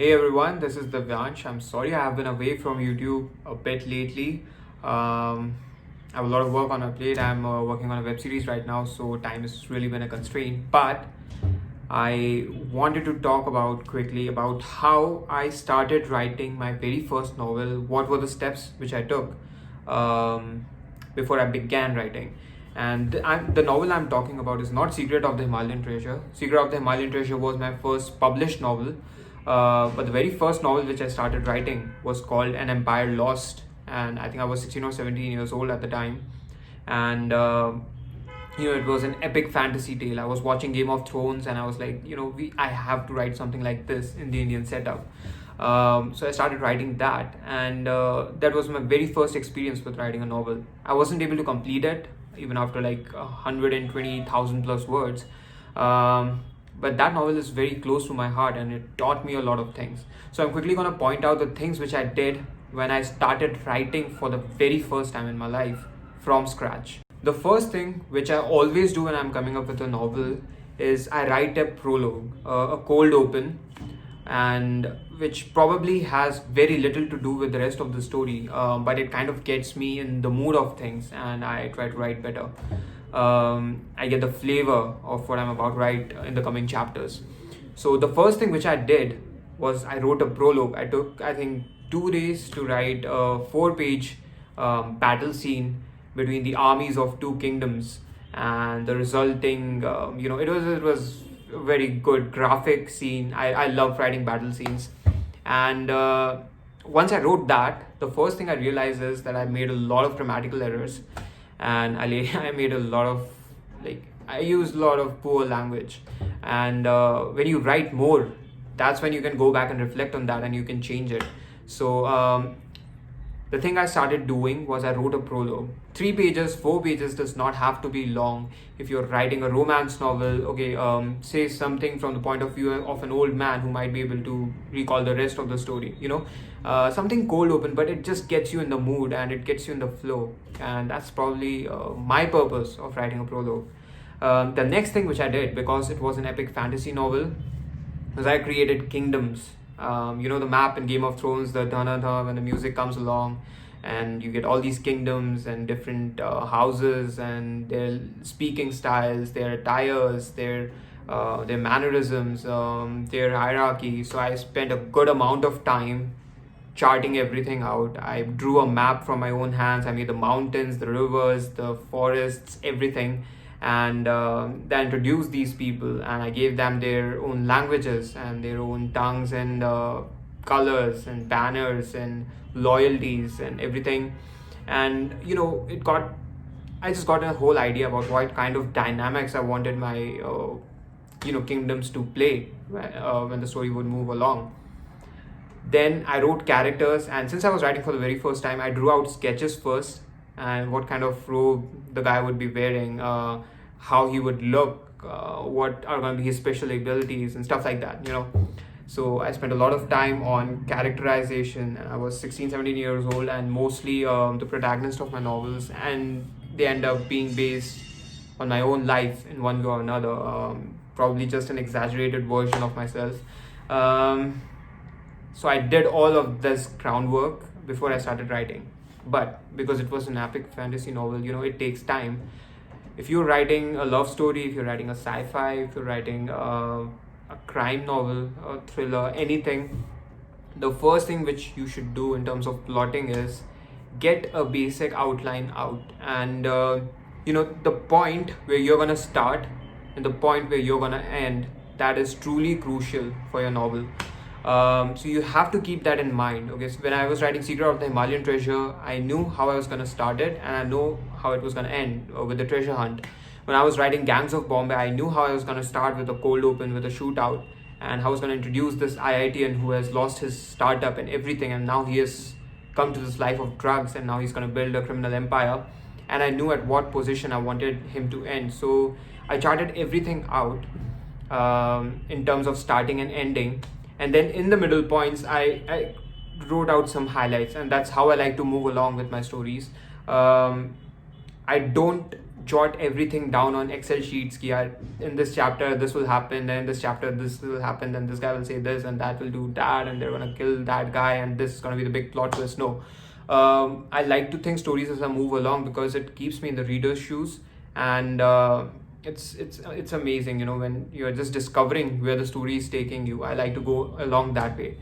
Hey everyone, this is Divyansh. I'm sorry I have been away from YouTube a bit lately. I have a lot of work on my plate. I'm working on a web series right now, so time has really been a constraint. But I wanted to talk about quickly about how I started writing my very first novel. What were the steps which I took before I began writing? And the novel I'm talking about is not Secret of the Himalayan Treasure. Secret of the Himalayan Treasure was my first published novel. But the very first novel which I started writing was called An Empire Lost, and I think I was 16 or 17 years old at the time. And it was an epic fantasy tale. I was watching Game of Thrones, and I was like, I have to write something like this in the Indian setup. So I started writing that, and that was my very first experience with writing a novel. I wasn't able to complete it even after like 120,000 plus words. But that novel is very close to my heart and it taught me a lot of things. So I'm quickly going to point out the things which I did when I started writing for the very first time in my life from scratch. The first thing which I always do when I'm coming up with a novel is I write a prologue, a cold open, and which probably has very little to do with the rest of the story, but it kind of gets me in the mood of things and I try to write better. I get the flavor of what I'm about to write in the coming chapters. So the first thing which I did was I wrote a prologue. I took, I think, 2 days to write a 4-page battle scene between the armies of two kingdoms, and the resulting, it was a very good graphic scene. I love writing battle scenes, and once I wrote that, the first thing I realized is that I made a lot of grammatical errors, and I made a lot of I used a lot of poor language. And when you write more, that's when you can go back and reflect on that and you can change it. So the thing I started doing was I wrote a prologue. 3 pages, 4 pages does not have to be long. If you're writing a romance novel, okay, say something from the point of view of an old man who might be able to recall the rest of the story, something cold open, but it just gets you in the mood and it gets you in the flow. And that's probably my purpose of writing a prologue. The next thing which I did, because it was an epic fantasy novel, was I created kingdoms. The map in Game of Thrones, the dha when the music comes along, and you get all these kingdoms and different houses and their speaking styles, their attires, their mannerisms, their hierarchy. So I spent a good amount of time charting everything out. I drew a map from my own hands. I made the mountains, the rivers, the forests, everything, and I introduced these people and I gave them their own languages and their own tongues and colors and banners and loyalties and everything. And I just got a whole idea about what kind of dynamics I wanted my kingdoms to play when the story would move along. Then I wrote characters, and since I was writing for the very first time, I drew out sketches first, and what kind of robe the guy would be wearing, how he would look, what are going to be his special abilities and stuff like that. So I spent a lot of time on characterization, and I was 16, 17 years old, and mostly the protagonist of my novels, and they end up being based on my own life in one way or another, probably just an exaggerated version of myself. So I did all of this groundwork before I started writing. But because it was an epic fantasy novel, it takes time. If you're writing a love story, if you're writing a sci-fi, if you're writing a crime novel, a thriller, anything, the first thing which you should do in terms of plotting is get a basic outline out. And, the point where you're going to start and the point where you're going to end, that is truly crucial for your novel. So you have to keep that in mind. Okay, so when I was writing Secret of the Himalayan Treasure, I knew how I was going to start it and I know how it was going to end with the treasure hunt. When I was writing Gangs of Bombay, I knew how I was going to start with a cold open, with a shootout, and how I was going to introduce this IITian who has lost his startup and everything, and now he has come to this life of drugs and now he's going to build a criminal empire. And I knew at what position I wanted him to end. So I charted everything out in terms of starting and ending. And then in the middle points, I wrote out some highlights, and that's how I like to move along with my stories. I don't jot everything down on Excel sheets. Ki, yaar, in this chapter this will happen, and in this chapter this will happen, and this guy will say this, and that will do that, and they're gonna kill that guy, and this is gonna be the big plot twist. No, I like to think stories as I move along because it keeps me in the reader's shoes, and it's amazing, you know, when you're just discovering where the story is taking you. I like to go along that way.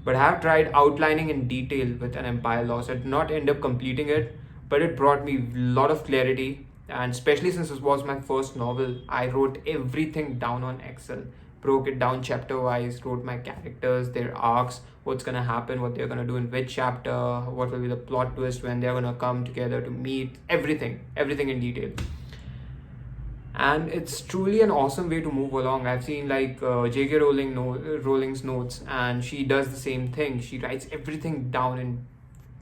But I have tried outlining in detail with An Empire Lost. I did not end up completing it, but it brought me a lot of clarity. And especially since this was my first novel, I wrote everything down on Excel, broke it down chapter wise, wrote my characters, their arcs, what's gonna happen, what they're gonna do in which chapter, what will be the plot twist when they're gonna come together to meet, everything in detail. And it's truly an awesome way to move along. I've seen like J.K. Rowling's notes, and she does the same thing. She writes everything down in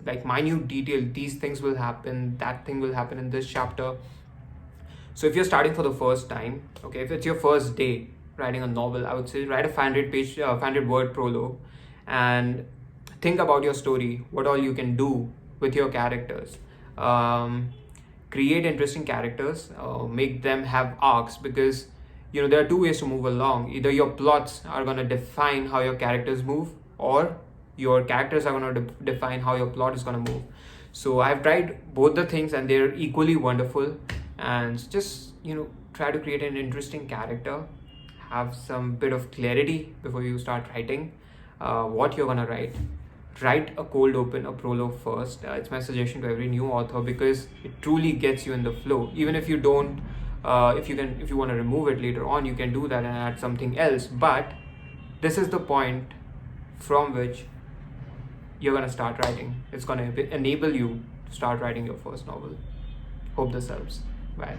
like minute detail. These things will happen, that thing will happen in this chapter. So if you're starting for the first time, okay, if it's your first day writing a novel, I would say write a 500 word prologue, and think about your story, what all you can do with your characters. Create interesting characters, make them have arcs, because you know there are two ways to move along. Either your plots are going to define how your characters move, or your characters are going to define how your plot is going to move. So I've tried both the things, and they're equally wonderful. And just, you know, try to create an interesting character, have some bit of clarity before you start writing what you're going to write a cold open, a prologue first. It's my suggestion to every new author, because it truly gets you in the flow. Even if you don't, if you want to remove it later on, you can do that and add something else. But this is the point from which you're gonna start writing. It's gonna enable you to start writing your first novel. Hope this helps. Bye.